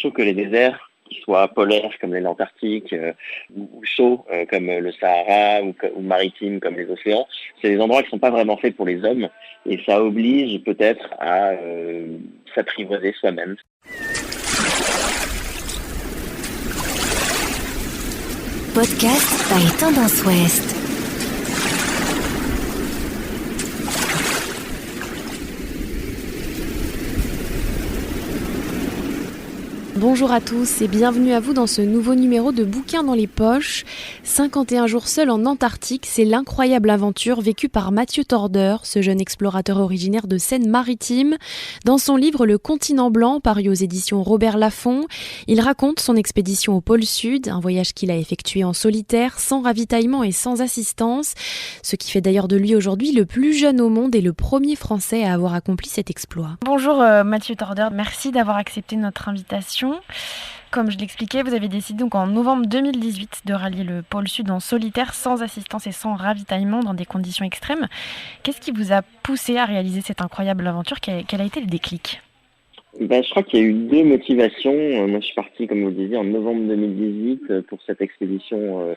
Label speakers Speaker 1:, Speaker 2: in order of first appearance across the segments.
Speaker 1: Je trouve que les déserts, qu'ils soient polaires comme l'Antarctique ou chauds comme le Sahara ou maritimes comme les océans, c'est des endroits qui ne sont pas vraiment faits pour les hommes et ça oblige peut-être à s'apprivoiser soi-même.
Speaker 2: Podcast by Tendance Ouest. Bonjour à tous et bienvenue à vous dans ce nouveau numéro de Bouquins dans les poches. 51 jours seul en Antarctique, c'est l'incroyable aventure vécue par Mathieu Torder, ce jeune explorateur originaire de Seine-Maritime. Dans son livre Le Continent blanc, paru aux éditions Robert Laffont, il raconte son expédition au pôle Sud, un voyage qu'il a effectué en solitaire, sans ravitaillement et sans assistance, ce qui fait d'ailleurs de lui aujourd'hui le plus jeune au monde et le premier Français à avoir accompli cet exploit. Bonjour Mathieu Torder, merci d'avoir accepté notre invitation. Comme je l'expliquais, vous avez décidé donc en novembre 2018 de rallier le pôle Sud en solitaire, sans assistance et sans ravitaillement, dans des conditions extrêmes. Qu'est-ce qui vous a poussé à réaliser cette incroyable aventure ? Quel a été le déclic ?
Speaker 1: Je crois qu'il y a eu deux motivations. Moi, je suis parti, comme vous le disiez, en novembre 2018 pour cette expédition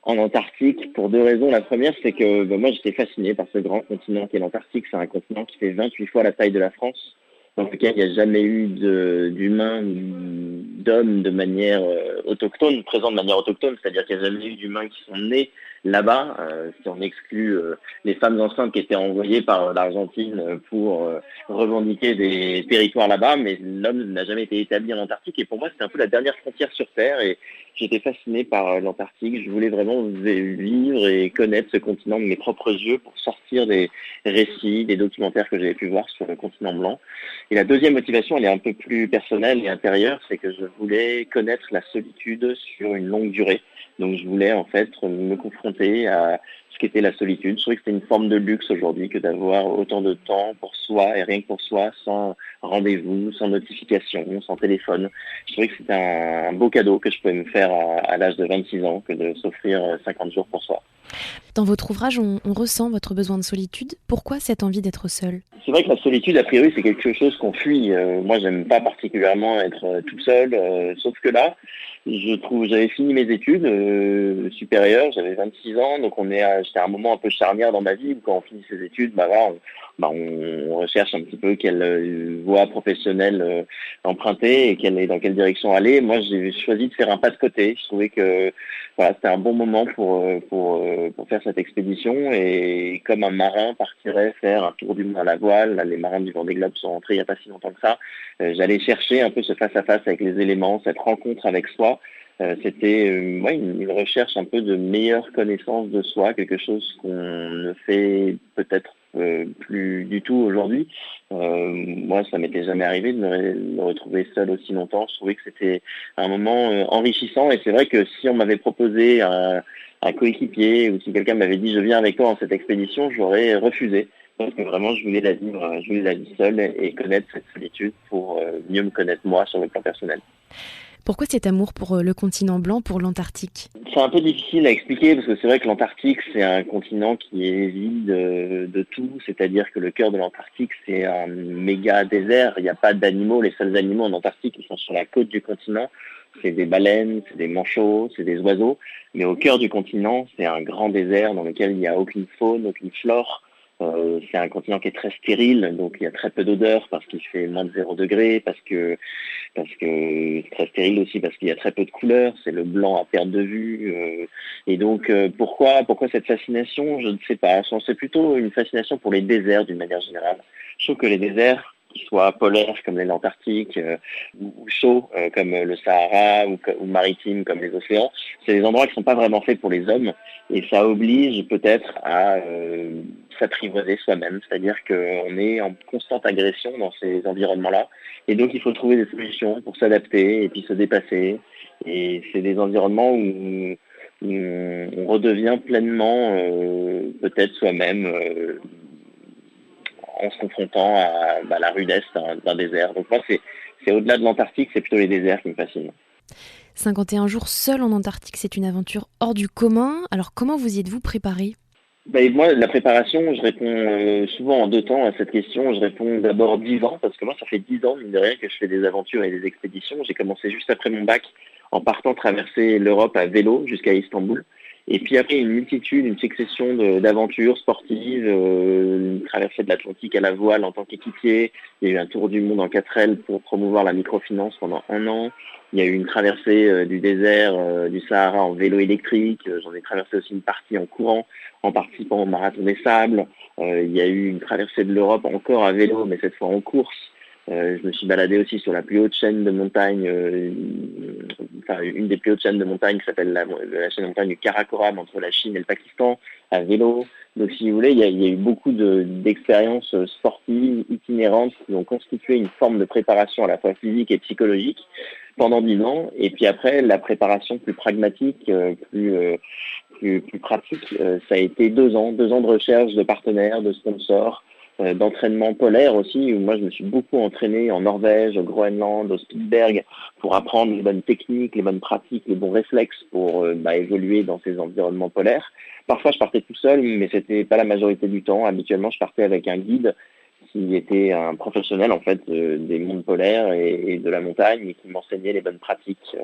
Speaker 1: en Antarctique pour deux raisons. La première, c'est que moi, j'étais fasciné par ce grand continent qu'est l'Antarctique. C'est un continent qui fait 28 fois la taille de la France, dans lequel il n'y a jamais eu d'humains, d'hommes de manière autochtone, présents de manière autochtone, c'est-à-dire qu'il n'y a jamais eu d'humains qui sont nés là-bas, si on exclut les femmes enceintes qui étaient envoyées par l'Argentine pour revendiquer des territoires là-bas, mais l'homme n'a jamais été établi en Antarctique, et pour moi c'était un peu la dernière frontière sur Terre, et j'étais fasciné par l'Antarctique. Je voulais vraiment vivre et connaître ce continent de mes propres yeux pour sortir des récits, des documentaires que j'avais pu voir sur le continent blanc. Et la deuxième motivation, elle est un peu plus personnelle et intérieure, c'est que je voulais connaître la solitude sur une longue durée. Donc je voulais en fait me confronter à ce qu'était la solitude. Je trouvais que c'était une forme de luxe aujourd'hui que d'avoir autant de temps pour soi et rien que pour soi, sans rendez-vous, sans notification, sans téléphone. Je trouvais que c'était un beau cadeau que je pouvais me faire à l'âge de 26 ans que de s'offrir 50 jours pour soi.
Speaker 2: Dans votre ouvrage, on ressent votre besoin de solitude. Pourquoi cette envie d'être seul ?
Speaker 1: C'est vrai que la solitude, a priori, c'est quelque chose qu'on fuit. Moi, j'aime pas particulièrement être tout seul, sauf que là, j'avais fini mes études supérieures, j'avais 26 ans, donc j'étais à un moment un peu charnière dans ma vie où quand on finit ses études, on recherche un petit peu quelle voie professionnelle emprunter et dans quelle direction aller. Moi, j'ai choisi de faire un pas de côté. Je trouvais que c'était un bon moment pour faire cette expédition, et comme un marin partirait faire un tour du monde à la voile, les marins du Vendée Globe sont rentrés il n'y a pas si longtemps que ça, j'allais chercher un peu ce face-à-face avec les éléments, cette rencontre avec soi. C'était une recherche un peu de meilleure connaissance de soi, quelque chose qu'on ne fait peut-être plus du tout aujourd'hui. Moi, ça m'était jamais arrivé de me retrouver seul aussi longtemps. Je trouvais que c'était un moment enrichissant, et c'est vrai que si on m'avait proposé un coéquipier ou si quelqu'un m'avait dit je viens avec toi dans cette expédition, j'aurais refusé. Parce que vraiment, je voulais la vivre seule et connaître cette solitude pour mieux me connaître moi sur le plan personnel.
Speaker 2: Pourquoi cet amour pour le continent blanc, pour l'Antarctique ?
Speaker 1: C'est un peu difficile à expliquer parce que c'est vrai que l'Antarctique, c'est un continent qui est vide de tout. C'est-à-dire que le cœur de l'Antarctique, c'est un méga désert. Il n'y a pas d'animaux. Les seuls animaux en Antarctique, ils sont sur la côte du continent. C'est des baleines, c'est des manchots, c'est des oiseaux. Mais au cœur du continent, c'est un grand désert dans lequel il n'y a aucune faune, aucune flore. C'est un continent qui est très stérile, donc il y a très peu d'odeurs parce qu'il fait moins de 0 degré, parce que c'est très stérile aussi parce qu'il y a très peu de couleurs, c'est le blanc à perte de vue. Et donc pourquoi cette fascination ? Je ne sais pas. C'est plutôt une fascination pour les déserts d'une manière générale. Je trouve que les déserts, qu'ils soient polaires comme l'Antarctique ou chauds comme le Sahara ou maritimes comme les océans, c'est des endroits qui ne sont pas vraiment faits pour les hommes, et ça oblige peut-être à s'apprivoiser soi-même, c'est-à-dire qu'on est en constante agression dans ces environnements-là, et donc il faut trouver des solutions pour s'adapter et puis se dépasser, et c'est des environnements où on redevient pleinement peut-être soi-même en se confrontant à la rudesse d'un désert. Donc moi, c'est au-delà de l'Antarctique, c'est plutôt les déserts qui me fascinent.
Speaker 2: 51 jours seul en Antarctique, c'est une aventure hors du commun. Alors comment vous y êtes-vous préparé ?
Speaker 1: Moi, la préparation, je réponds souvent en 2 temps à cette question. Je réponds d'abord 10 ans, parce que moi, ça fait 10 ans, mine de rien, que je fais des aventures et des expéditions. J'ai commencé juste après mon bac en partant traverser l'Europe à vélo jusqu'à Istanbul. Et puis après, une succession d'aventures sportives, une traversée de l'Atlantique à la voile en tant qu'équipier. Il y a eu un tour du monde en 4L pour promouvoir la microfinance pendant 1 an. Il y a eu une traversée du désert du Sahara en vélo électrique. J'en ai traversé aussi une partie en courant en participant au Marathon des Sables. Il y a eu une traversée de l'Europe encore à vélo, mais cette fois en course. Je me suis baladé aussi sur la plus haute chaîne de montagne, une des plus hautes chaînes de montagne qui s'appelle la chaîne de montagne du Karakoram entre la Chine et le Pakistan à vélo. Donc si vous voulez, il y a eu beaucoup d'expériences sportives itinérantes qui ont constitué une forme de préparation à la fois physique et psychologique pendant 10 ans. Et puis après, la préparation plus pragmatique, plus pratique, ça a été 2 ans de recherche de partenaires, de sponsors, d'entraînement polaire aussi, où moi je me suis beaucoup entraîné en Norvège, au Groenland, au Spitsberg, pour apprendre les bonnes techniques, les bonnes pratiques, les bons réflexes pour évoluer dans ces environnements polaires. Parfois je partais tout seul, mais c'était pas la majorité du temps. Habituellement je partais avec un guide qui était un professionnel en fait des mondes polaires et de la montagne et qui m'enseignait les bonnes pratiques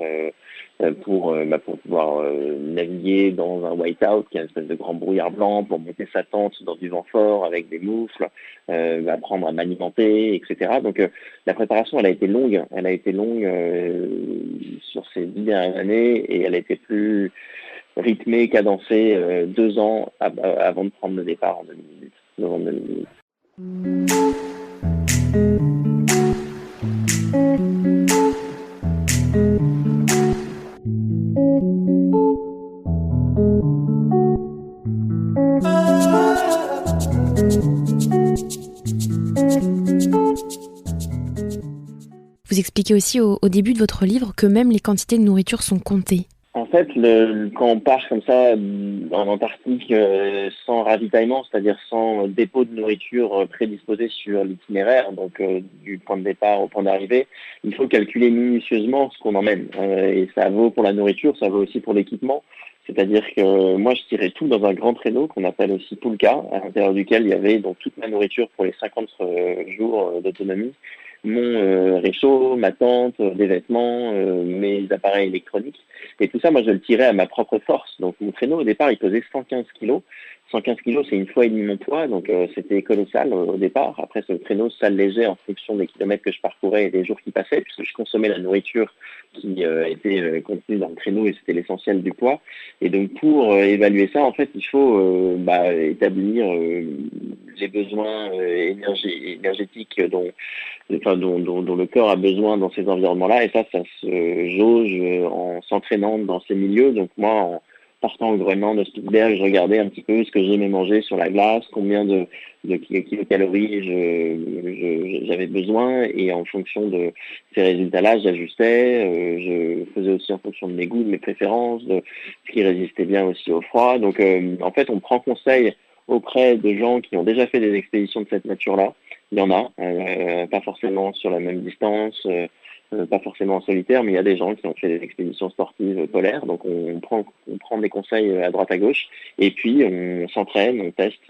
Speaker 1: pour pouvoir naviguer dans un whiteout qui est une espèce de grand brouillard blanc, pour monter sa tente dans du vent fort avec des moufles, apprendre à m'alimenter, etc. Donc la préparation elle a été longue sur ces 10 dernières années et elle a été plus rythmée, cadencée 2 ans avant de prendre le départ en 2018, novembre 2018.
Speaker 2: Vous expliquez aussi au début de votre livre que même les quantités de nourriture sont comptées.
Speaker 1: En fait, quand on part comme ça en Antarctique sans ravitaillement, c'est-à-dire sans dépôt de nourriture prédisposé sur l'itinéraire, donc du point de départ au point d'arrivée, il faut calculer minutieusement ce qu'on emmène. Et ça vaut pour la nourriture, ça vaut aussi pour l'équipement. C'est-à-dire que moi, je tirais tout dans un grand traîneau qu'on appelle aussi Pulka, à l'intérieur duquel il y avait donc toute ma nourriture pour les 50 jours d'autonomie, mon réchaud, ma tente, des vêtements, mes appareils électroniques. Et tout ça, moi, je le tirais à ma propre force. Donc, mon traîneau, au départ, il pesait 115 kilos. 115 kilos, c'est 1,5 fois mon poids, donc c'était colossal au départ. Après, ce traîneau s'allégeait en fonction des kilomètres que je parcourais et des jours qui passaient, puisque je consommais la nourriture qui était contenue dans le traîneau et c'était l'essentiel du poids. Et donc, pour évaluer ça, en fait, il faut établir les besoins énergétiques dont le corps a besoin dans ces environnements-là. Et ça se jauge en s'entraînant dans ces milieux. Donc moi, en partant au Groenland, de Spitsberg, je regardais un petit peu ce que j'aimais manger sur la glace, combien de kilocalories j'avais besoin. Et en fonction de ces résultats-là, j'ajustais. Je faisais aussi en fonction de mes goûts, de mes préférences, de ce qui résistait bien aussi au froid. Donc en fait, on prend conseil auprès de gens qui ont déjà fait des expéditions de cette nature-là. Il y en a, pas forcément sur la même distance, pas forcément en solitaire, mais il y a des gens qui ont fait des expéditions sportives polaires. Donc on prend des conseils à droite à gauche et puis on s'entraîne, on teste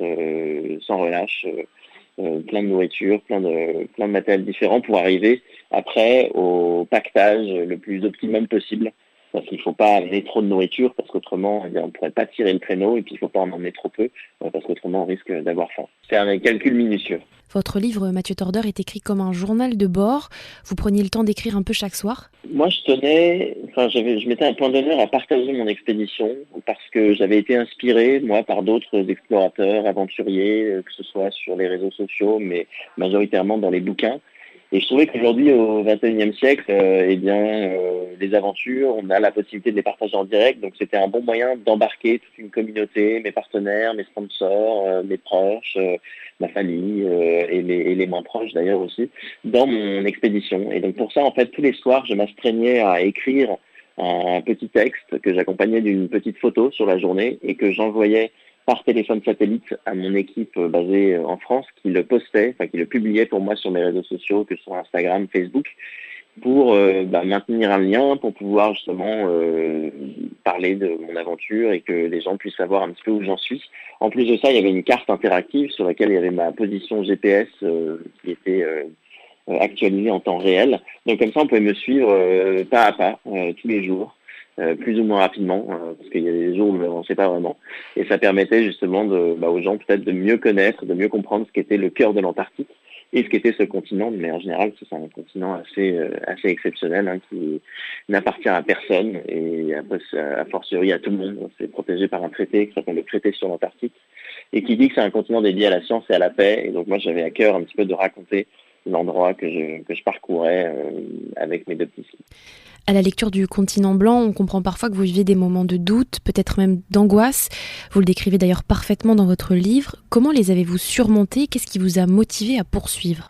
Speaker 1: sans relâche plein de nourriture, plein de matériel différents pour arriver après au pactage le plus optimum possible. Parce qu'il ne faut pas amener trop de nourriture, parce qu'autrement, on ne pourrait pas tirer le traîneau, et puis il ne faut pas en emmener trop peu, parce qu'autrement, on risque d'avoir faim. C'est un calcul minutieux.
Speaker 2: Votre livre, Mathieu Torder, est écrit comme un journal de bord. Vous preniez le temps d'écrire un peu chaque soir ?
Speaker 1: Moi, je mettais un point d'honneur à partager mon expédition, parce que j'avais été inspiré, moi, par d'autres explorateurs, aventuriers, que ce soit sur les réseaux sociaux, mais majoritairement dans les bouquins. Et je trouvais qu'aujourd'hui, au XXIe siècle, les aventures, on a la possibilité de les partager en direct. Donc, c'était un bon moyen d'embarquer toute une communauté, mes partenaires, mes sponsors, mes proches, ma famille et les moins proches d'ailleurs aussi, dans mon expédition. Et donc, pour ça, en fait, tous les soirs, je m'astreignais à écrire un petit texte que j'accompagnais d'une petite photo sur la journée et que j'envoyais par téléphone satellite à mon équipe basée en France qui le publiait pour moi sur mes réseaux sociaux, que ce soit Instagram, Facebook, pour maintenir un lien, pour pouvoir justement parler de mon aventure et que les gens puissent savoir un petit peu où j'en suis. En plus de ça, il y avait une carte interactive sur laquelle il y avait ma position GPS qui était actualisée en temps réel. Donc comme ça, on pouvait me suivre pas à pas tous les jours. Plus ou moins rapidement, parce qu'il y a des jours où on ne sait pas vraiment. Et ça permettait justement aux gens peut-être de mieux connaître, de mieux comprendre ce qu'était le cœur de l'Antarctique et ce qu'était ce continent. Mais en général, c'est un continent assez exceptionnel qui n'appartient à personne et a fortiori à tout le monde. C'est protégé par un traité qui s'appelle le traité sur l'Antarctique et qui dit que c'est un continent dédié à la science et à la paix. Et donc moi, j'avais à cœur un petit peu de raconter l'endroit que je parcourais avec mes deux petits skis.
Speaker 2: À la lecture du Continent blanc, on comprend parfois que vous vivez des moments de doute, peut-être même d'angoisse. Vous le décrivez d'ailleurs parfaitement dans votre livre. Comment les avez-vous surmontés ? Qu'est-ce qui vous a motivé à poursuivre ?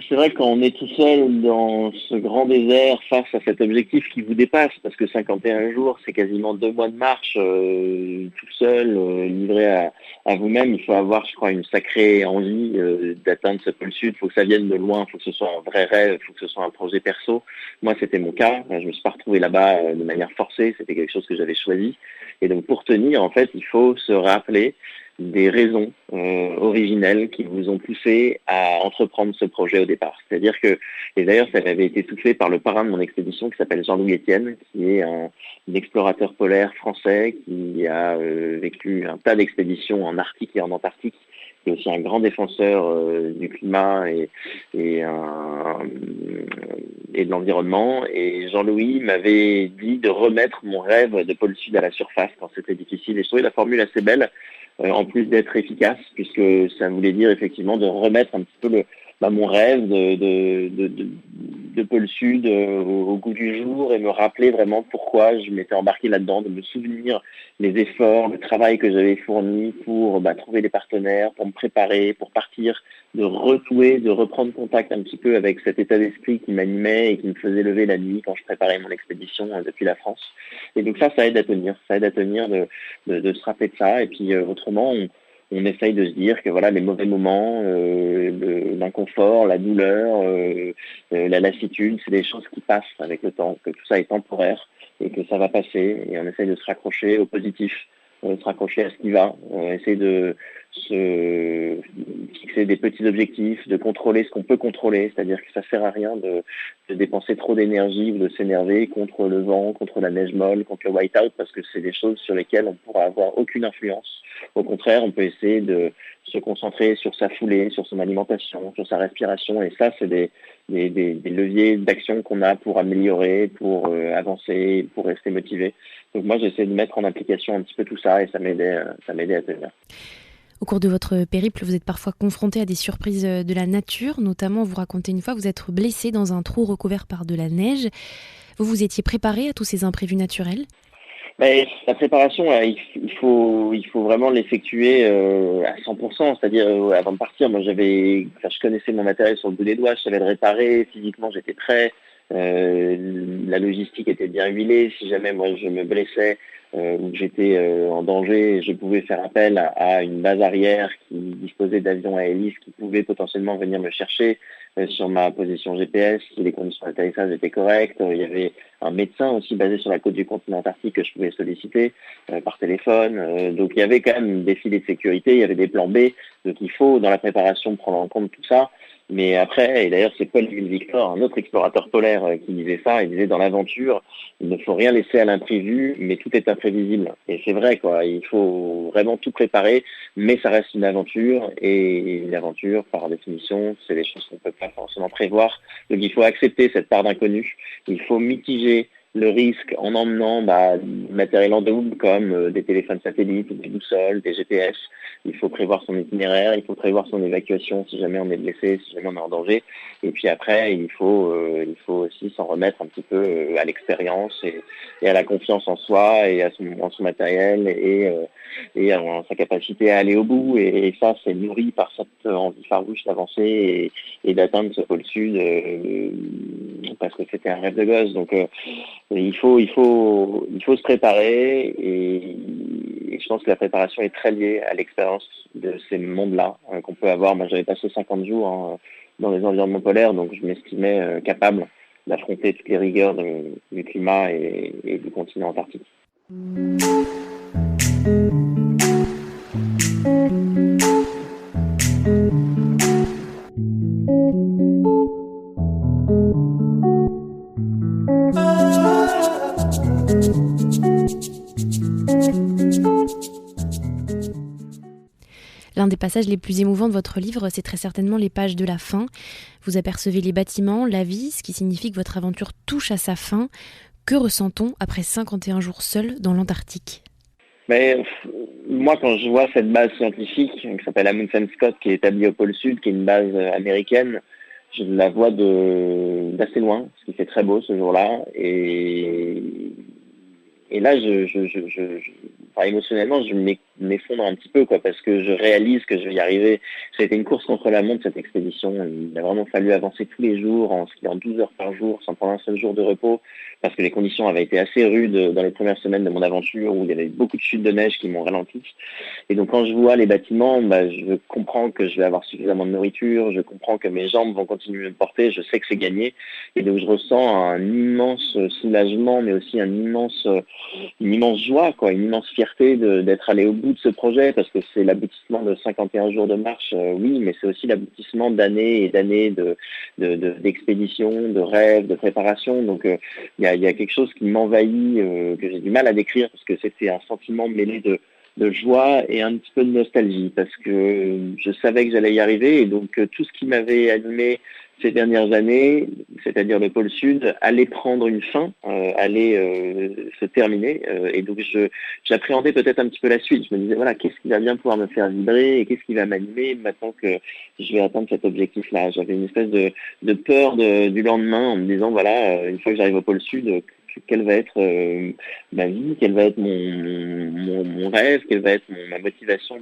Speaker 1: C'est vrai que quand on est tout seul dans ce grand désert face à cet objectif qui vous dépasse, parce que 51 jours, c'est quasiment 2 mois de marche, tout seul, livré à vous-même, il faut avoir, je crois, une sacrée envie d'atteindre ce pôle sud. Il faut que ça vienne de loin, il faut que ce soit un vrai rêve, il faut que ce soit un projet perso. Moi, c'était mon cas. Je me suis pas retrouvé là-bas de manière forcée, c'était quelque chose que j'avais choisi. Et donc, pour tenir, en fait, il faut se rappeler des raisons originelles qui vous ont poussé à entreprendre ce projet au départ. C'est-à-dire que, et d'ailleurs ça avait été tout fait par le parrain de mon expédition qui s'appelle Jean-Louis Etienne, qui est un explorateur polaire français qui a vécu un tas d'expéditions en Arctique et en Antarctique, qui est aussi un grand défenseur du climat et de l'environnement. Et Jean-Louis m'avait dit de remettre mon rêve de pôle sud à la surface quand c'était difficile. Et je trouvais la formule assez belle, en plus d'être efficace, puisque ça voulait dire effectivement de remettre un petit peu mon rêve de pôle sud au goût du jour et me rappeler vraiment pourquoi je m'étais embarqué là-dedans, de me souvenir les efforts, le travail que j'avais fourni pour trouver des partenaires, pour me préparer, pour partir, de renouer, de reprendre contact un petit peu avec cet état d'esprit qui m'animait et qui me faisait lever la nuit quand je préparais mon expédition depuis la France. Et donc ça aide à tenir, de se rappeler de ça. Et puis autrement, on essaye de se dire que voilà, les mauvais moments, l'inconfort, la douleur, la lassitude, c'est des choses qui passent avec le temps, que tout ça est temporaire et que ça va passer. Et on essaye de se raccrocher au positif, se raccrocher à ce qui va, essayer de se fixer des petits objectifs, de contrôler ce qu'on peut contrôler, c'est-à-dire que ça sert à rien de dépenser trop d'énergie ou de s'énerver contre le vent, contre la neige molle, contre le whiteout, parce que c'est des choses sur lesquelles on ne pourra avoir aucune influence. Au contraire, on peut essayer de se concentrer sur sa foulée, sur son alimentation, sur sa respiration, et ça, c'est des leviers d'action qu'on a pour améliorer, pour avancer, pour rester motivé. Donc moi, j'essaie de mettre en application un petit peu tout ça, et ça m'aidait à tenir.
Speaker 2: Au cours de votre périple, vous êtes parfois confronté à des surprises de la nature. Notamment, vous racontez une fois vous être blessé dans un trou recouvert par de la neige. Vous vous étiez préparé à tous ces imprévus naturels ?
Speaker 1: Mais la préparation, il faut vraiment l'effectuer à 100%. C'est-à-dire, avant de partir, moi, je connaissais mon matériel sur le bout des doigts, je savais le réparer, physiquement, j'étais prêt. La logistique était bien huilée. Si jamais moi je me blessais ou que j'étais en danger, je pouvais faire appel à une base arrière qui disposait d'avions à hélice qui pouvaient potentiellement venir me chercher sur ma position GPS, si les conditions d'atterrissage étaient correctes. Il y avait un médecin aussi basé sur la côte du continent antarctique que je pouvais solliciter par téléphone. Donc il y avait quand même des filets de sécurité, il y avait des plans B. Donc il faut dans la préparation prendre en compte tout ça. Mais après, et d'ailleurs c'est Paul Victor, un autre explorateur polaire qui disait ça, il disait dans l'aventure, il ne faut rien laisser à l'imprévu, mais tout est imprévisible. Et c'est vrai, quoi, il faut vraiment tout préparer, mais ça reste une aventure, et une aventure, par définition, c'est des choses qu'on ne peut pas forcément prévoir. Donc il faut accepter cette part d'inconnu, il faut mitiger le risque en emmenant du matériel en double comme des téléphones satellites, des boussoles, des GPS. Il faut prévoir son itinéraire, il faut prévoir son évacuation si jamais on est blessé, si jamais on est en danger. Et puis après, il faut aussi s'en remettre un petit peu à l'expérience et à la confiance en soi et en son matériel et à sa capacité à aller au bout. Et ça, c'est nourri par cette envie farouche d'avancer et d'atteindre ce pôle sud parce que c'était un rêve de gosse. Donc il faut se préparer et je pense que la préparation est très liée à l'expérience de ces mondes-là qu'on peut avoir. Moi, j'avais passé 50 jours dans les environnements polaires, donc je m'estimais capable d'affronter toutes les rigueurs du climat et du continent antarctique.
Speaker 2: L'un des passages les plus émouvants de votre livre, c'est très certainement les pages de la fin. Vous apercevez les bâtiments, la vie, ce qui signifie que votre aventure touche à sa fin. Que ressent-on après 51 jours seul dans l'Antarctique ?
Speaker 1: Mais moi, quand je vois cette base scientifique qui s'appelle Amundsen Scott, qui est établie au pôle Sud, qui est une base américaine, je la vois d'assez loin, ce qui fait très beau ce jour-là. Et là, enfin, émotionnellement, je m'effondre un petit peu, quoi, parce que je réalise que je vais y arriver. Ça a été une course contre la montre, cette expédition. Il a vraiment fallu avancer tous les jours, en skiant 12 heures par jour, sans prendre un seul jour de repos, parce que les conditions avaient été assez rudes dans les premières semaines de mon aventure, où il y avait beaucoup de chutes de neige qui m'ont ralenti. Et donc, quand je vois les bâtiments, je comprends que je vais avoir suffisamment de nourriture, je comprends que mes jambes vont continuer de me porter, je sais que c'est gagné. Et donc, je ressens un immense soulagement, mais aussi une immense joie, quoi, une immense fierté d'être allé au bout de ce projet, parce que c'est l'aboutissement de 51 jours de marche, oui, mais c'est aussi l'aboutissement d'années et d'années d'expéditions, de rêves, de préparation. Donc il y a quelque chose qui m'envahit, que j'ai du mal à décrire, parce que c'était un sentiment mêlé de joie et un petit peu de nostalgie, parce que je savais que j'allais y arriver, et donc tout ce qui m'avait animé ces dernières années, c'est-à-dire le pôle Sud, allait prendre une fin, allait se terminer, et donc j'appréhendais peut-être un petit peu la suite. Je me disais, voilà, qu'est-ce qui va bien pouvoir me faire vibrer, et qu'est-ce qui va m'animer maintenant que je vais atteindre cet objectif-là. J'avais une espèce de peur du lendemain, en me disant, voilà, une fois que j'arrive au pôle Sud, quelle va être ma vie, quel va être mon rêve, quelle va être ma motivation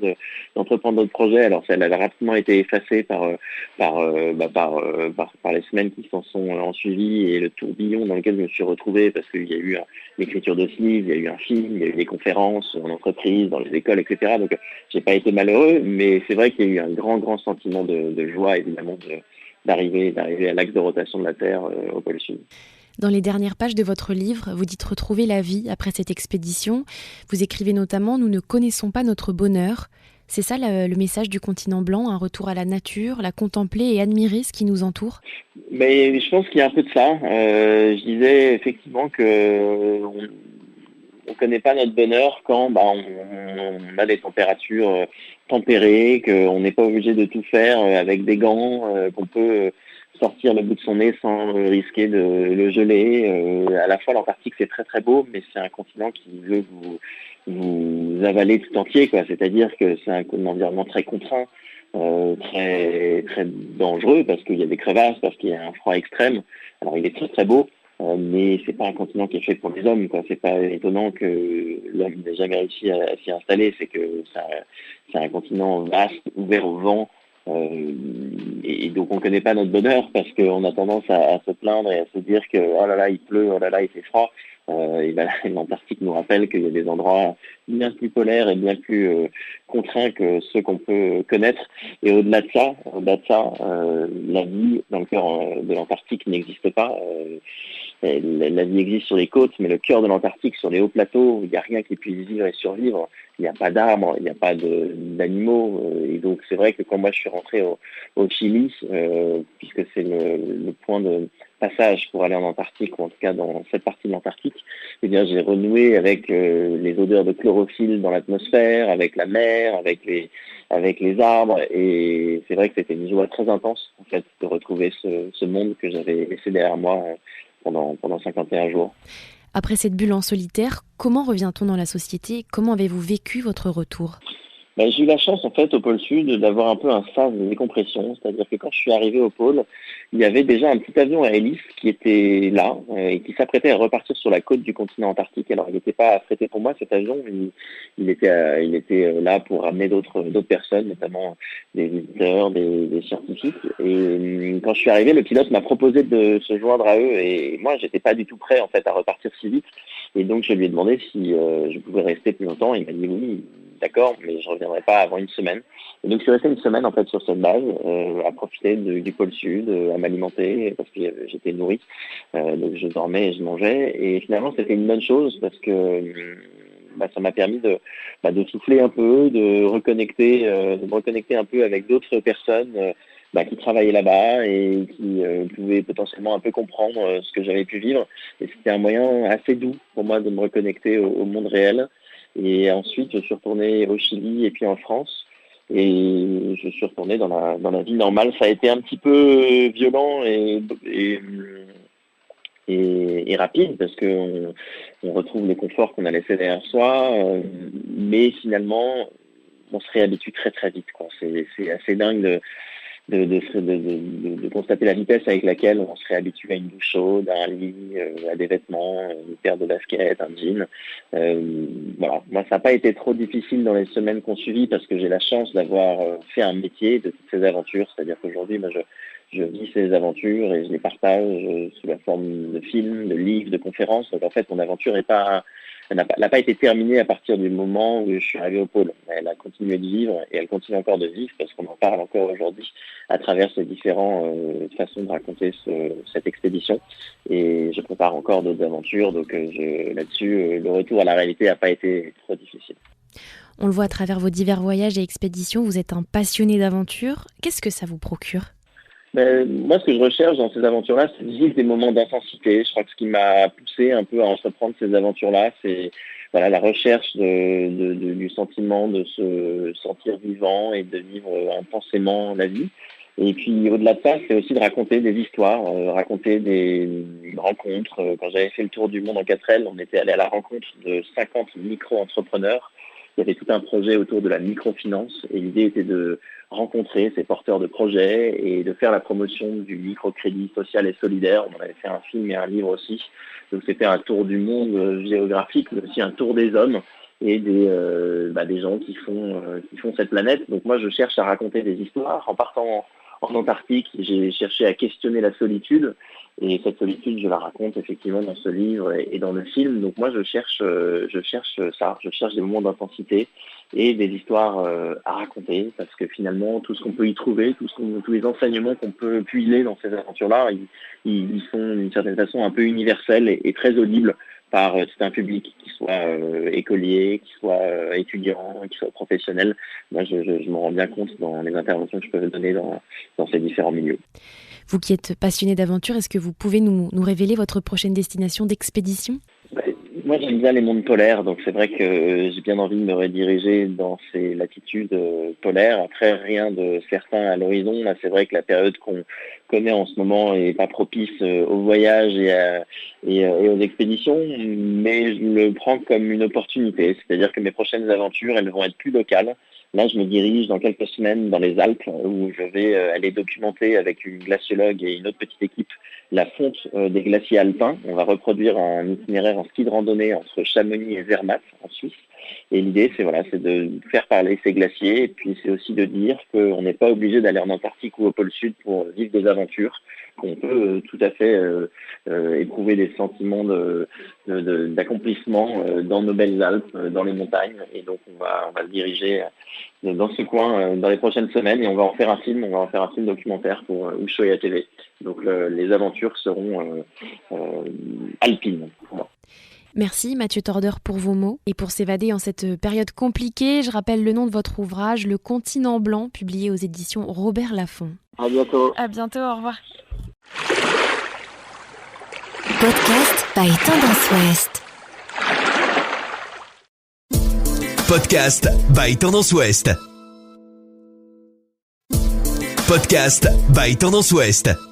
Speaker 1: d'entreprendre d'autres projets. Alors ça a rapidement été effacé par les semaines qui s'en sont en suivi, et le tourbillon dans lequel je me suis retrouvé, parce qu'il y a eu l'écriture de ce livre, il y a eu un film, il y a eu des conférences en entreprise, dans les écoles, etc. Donc j'ai pas été malheureux, mais c'est vrai qu'il y a eu un grand sentiment de joie, évidemment, d'arriver à l'axe de rotation de la Terre au pôle Sud.
Speaker 2: Dans les dernières pages de votre livre, vous dites retrouver la vie après cette expédition. Vous écrivez notamment « Nous ne connaissons pas notre bonheur ». C'est ça le message du continent blanc, un retour à la nature, la contempler et admirer ce qui nous entoure ?
Speaker 1: Mais je pense qu'il y a un peu de ça. Je disais effectivement que on connaît pas notre bonheur quand on a des températures tempérées, qu'on n'est pas obligé de tout faire avec des gants, qu'on peut sortir le bout de son nez sans risquer de le geler. À la fois, l'Antarctique, c'est très beau, mais c'est un continent qui veut vous avaler tout entier, quoi. C'est-à-dire que c'est un environnement très contraint, très dangereux, parce qu'il y a des crevasses, parce qu'il y a un froid extrême. Alors, il est très beau, mais c'est pas un continent qui est fait pour les hommes, quoi. C'est pas étonnant que l'homme n'ait jamais réussi à s'y installer. C'est que c'est un continent vaste, ouvert au vent. Et donc on connaît pas notre bonheur, parce qu'on a tendance à se plaindre et à se dire que oh là là il pleut, oh là là il fait froid. Et l'Antarctique nous rappelle qu'il y a des endroits bien plus polaires et bien plus contraints que ceux qu'on peut connaître. Et au-delà de ça, la vie dans le cœur de l'Antarctique n'existe pas. La vie existe sur les côtes, mais le cœur de l'Antarctique, sur les hauts plateaux, il n'y a rien qui puisse vivre et survivre. Il n'y a pas d'arbres, il n'y a pas d'animaux. Et donc c'est vrai que quand moi je suis rentré au Chili, puisque c'est le point de passage pour aller en Antarctique, ou en tout cas dans cette partie de l'Antarctique, eh bien j'ai renoué avec les odeurs de chlorophylle dans l'atmosphère, avec la mer, avec les arbres, et c'est vrai que c'était une joie très intense en fait de retrouver ce monde que j'avais laissé derrière moi pendant 51 jours.
Speaker 2: Après cette bulle en solitaire, comment revient-on dans la société ? Comment avez-vous vécu votre retour ?
Speaker 1: J'ai eu la chance, en fait, au pôle Sud, d'avoir un peu un sas de décompression. C'est-à-dire que quand je suis arrivé au pôle, il y avait déjà un petit avion à hélice qui était là et qui s'apprêtait à repartir sur la côte du continent antarctique. Alors, il n'était pas affrété pour moi, cet avion. Il était là pour ramener d'autres personnes, notamment des visiteurs, des scientifiques. Et quand je suis arrivé, le pilote m'a proposé de se joindre à eux. Et moi, j'étais pas du tout prêt, en fait, à repartir si vite. Et donc, je lui ai demandé si je pouvais rester plus longtemps. Il m'a dit oui. D'accord, mais je reviendrai pas avant une semaine. Et donc je suis resté une semaine en fait sur cette base, à profiter du pôle Sud, à m'alimenter parce que j'étais nourri. Donc je dormais et je mangeais. Et finalement c'était une bonne chose parce que ça m'a permis de souffler un peu, de me reconnecter un peu avec d'autres personnes qui travaillaient là-bas et qui pouvaient potentiellement un peu comprendre ce que j'avais pu vivre. Et c'était un moyen assez doux pour moi de me reconnecter au monde réel. Et ensuite, je suis retourné au Chili et puis en France. Et je suis retourné dans la vie normale. Ça a été un petit peu violent et rapide parce qu'on retrouve le confort qu'on a laissé derrière soi. Mais finalement, on se réhabitue très très vite, quoi. C'est assez dingue de constater la vitesse avec laquelle on se réhabitue à une douche chaude, à un lit, à des vêtements, une paire de baskets, un jean. Voilà. Moi, ça n'a pas été trop difficile dans les semaines qu'on suivit parce que j'ai la chance d'avoir fait un métier de toutes ces aventures. C'est-à-dire qu'aujourd'hui, moi, je vis ces aventures et je les partage sous la forme de films, de livres, de conférences. Donc en fait, mon aventure n'a pas été terminée à partir du moment où je suis arrivé au pôle. Elle a continué de vivre et elle continue encore de vivre parce qu'on en parle encore aujourd'hui à travers ces différentes façons de raconter cette expédition. Et je prépare encore d'autres aventures. Donc là-dessus, le retour à la réalité n'a pas été trop difficile.
Speaker 2: On le voit à travers vos divers voyages et expéditions. Vous êtes un passionné d'aventure. Qu'est-ce que ça vous procure ?
Speaker 1: Moi, ce que je recherche dans ces aventures-là, c'est vivre des moments d'intensité. Je crois que ce qui m'a poussé un peu à entreprendre ces aventures-là, c'est la recherche du sentiment de se sentir vivant et de vivre intensément la vie. Et puis, au-delà de ça, c'est aussi de raconter des histoires, raconter des rencontres. Quand j'avais fait le tour du monde en 4L, on était allé à la rencontre de 50 micro-entrepreneurs. Il y avait tout un projet autour de la microfinance et l'idée était de rencontrer ces porteurs de projets et de faire la promotion du microcrédit social et solidaire. On en avait fait un film et un livre aussi. Donc c'était un tour du monde géographique, mais aussi un tour des hommes et des gens qui font cette planète. Donc moi, je cherche à raconter des histoires. En partant en Antarctique, j'ai cherché à questionner la solitude. Et cette solitude, je la raconte effectivement dans ce livre et dans le film. Donc moi, je cherche ça. Je cherche des moments d'intensité et des histoires à raconter, parce que finalement, tout ce qu'on peut y trouver, tous les enseignements qu'on peut puiser dans ces aventures-là, ils sont d'une certaine façon un peu universels et très audibles par un public, qui soit écolier, qui soit étudiant, qui soit professionnel. Moi, je m'en rends bien compte dans les interventions que je peux donner dans ces différents milieux.
Speaker 2: Vous qui êtes passionné d'aventure, est-ce que vous pouvez nous révéler votre prochaine destination d'expédition ?
Speaker 1: Moi, j'aime bien les mondes polaires, donc c'est vrai que j'ai bien envie de me rediriger dans ces latitudes polaires. Après, rien de certain à l'horizon. Là, c'est vrai que la période qu'on connaît en ce moment est pas propice au voyage et aux expéditions, mais je le prends comme une opportunité. C'est-à-dire que mes prochaines aventures, elles vont être plus locales. Là, je me dirige dans quelques semaines dans les Alpes où je vais aller documenter avec une glaciologue et une autre petite équipe la fonte des glaciers alpins. On va reproduire un itinéraire en ski de randonnée entre Chamonix et Zermatt en Suisse. Et l'idée, c'est de faire parler ces glaciers. Et puis, c'est aussi de dire qu'on n'est pas obligé d'aller en Antarctique ou au pôle Sud pour vivre des aventures. On peut tout à fait éprouver des sentiments d'accomplissement dans nos belles Alpes, dans les montagnes. Et donc, on va se diriger dans ce coin dans les prochaines semaines et on va en faire un film documentaire pour Ushuaïa TV. Donc, les aventures seront alpines. Voilà.
Speaker 2: Merci Mathieu Torder pour vos mots et pour s'évader en cette période compliquée. Je rappelle le nom de votre ouvrage, Le Continent Blanc, publié aux éditions Robert Laffont.
Speaker 1: À bientôt.
Speaker 2: À bientôt, au revoir.
Speaker 3: Podcast by Tendance Ouest.
Speaker 4: Podcast by Tendance Ouest. Podcast by Tendance Ouest.